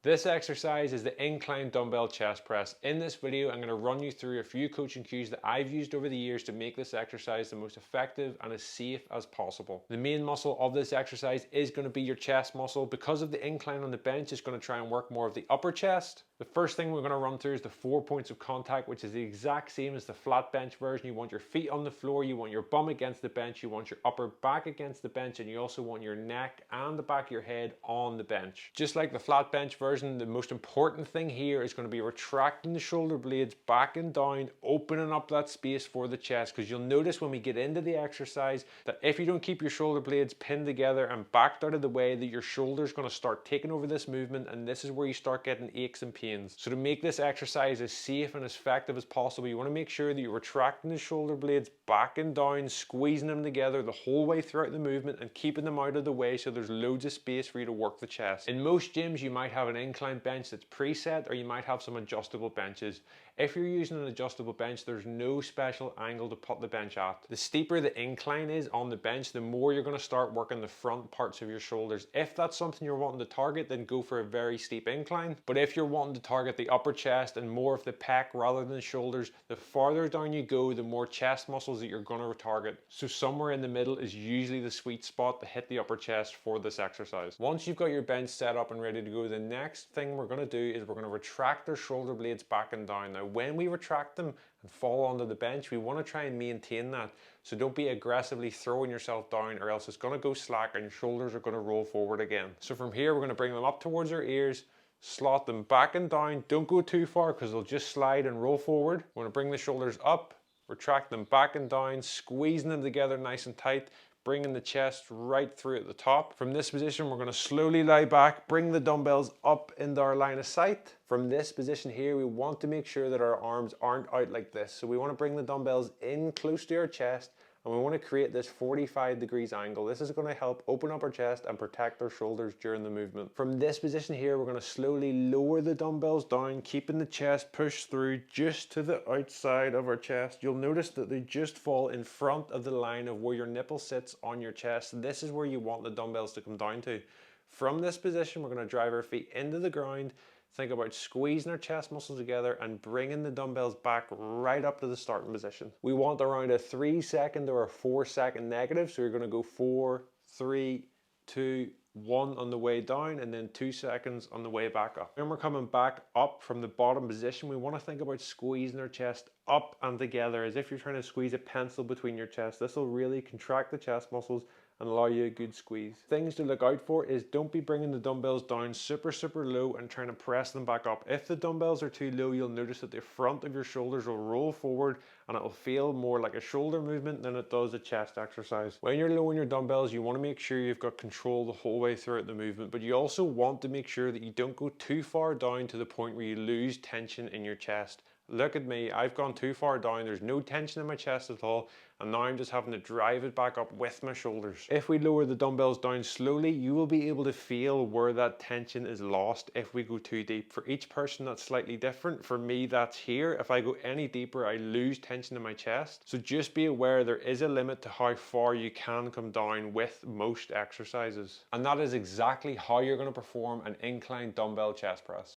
This exercise is the incline dumbbell chest press. In this video, I'm going to run you through a few coaching cues that I've used over the years to make this exercise the most effective and as safe as possible. The main muscle of this exercise is going to be your chest muscle. Because of the incline on the bench, it's going to try and work more of the upper chest. The first thing we're going to run through is the 4 points of contact, which is the exact same as the flat bench version. You want your feet on the floor, you want your bum against the bench, you want your upper back against the bench, and you also want your neck and the back of your head on the bench. Just like the flat bench version, the most important thing here is going to be retracting the shoulder blades back and down, opening up that space for the chest, because you'll notice when we get into the exercise that if you don't keep your shoulder blades pinned together and backed out of the way, that your shoulder's going to start taking over this movement, and this is where you start getting aches and pains. So to make this exercise as safe and as effective as possible, you want to make sure that you're retracting the shoulder blades back and down, squeezing them together the whole way throughout the movement and keeping them out of the way so there's loads of space for you to work the chest. In most gyms, you might have an incline bench that's preset, or you might have some adjustable benches. If you're using an adjustable bench, there's no special angle to put the bench at. The steeper the incline is on the bench, the more you're going to start working the front parts of your shoulders. If that's something you're wanting to target, then go for a very steep incline. But if you're wanting to target the upper chest and more of the pec rather than the shoulders, the farther down you go, the more chest muscles that you're going to target. So somewhere in the middle is usually the sweet spot to hit the upper chest for this exercise. Once you've got your bench set up and ready to go, the next thing we're going to do is we're going to retract our shoulder blades back and down. Now, when we retract them and fall onto the bench, we want to try and maintain that. So don't be aggressively throwing yourself down, or else it's going to go slack and your shoulders are going to roll forward again. So from here, we're going to bring them up towards our ears, slot them back and down. Don't go too far because they'll just slide and roll forward. We're going to bring the shoulders up, retract them back and down, squeezing them together nice and tight, bringing the chest right through at the top. From this position, we're going to slowly lie back, bring the dumbbells up into our line of sight. From this position here, we want to make sure that our arms aren't out like this. So we want to bring the dumbbells in close to our chest, and we want to create this 45 degrees angle. This is going to help open up our chest and protect our shoulders during the movement. From this position here, we're going to slowly lower the dumbbells down, keeping the chest pushed through just to the outside of our chest. You'll notice that they just fall in front of the line of where your nipple sits on your chest. This is where you want the dumbbells to come down to. From this position, we're going to drive our feet into the ground. Think about squeezing our chest muscles together and bringing the dumbbells back right up to the starting position. We want around a 3 second or a 4 second negative. So you're going to go 4, 3, 2, 1 on the way down, and then 2 seconds on the way back up. When we're coming back up from the bottom position, we want to think about squeezing our chest up and together as if you're trying to squeeze a pencil between your chest. This will really contract the chest muscles and allow you a good squeeze. Things to look out for is don't be bringing the dumbbells down super low and trying to press them back up. If the dumbbells are too low, you'll notice that the front of your shoulders will roll forward and it'll feel more like a shoulder movement than it does a chest exercise. When you're low on your dumbbells, you want to make sure you've got control the whole way throughout the movement, but you also want to make sure that you don't go too far down to the point where you lose tension in your chest. Look at me, I've gone too far down, there's no tension in my chest at all, and now I'm just having to drive it back up with my shoulders. If we lower the dumbbells down slowly, you will be able to feel where that tension is lost if we go too deep. For each person, that's slightly different. For me, that's here. If I go any deeper, I lose tension in my chest. So just be aware there is a limit to how far you can come down with most exercises. And that is exactly how you're going to perform an incline dumbbell chest press.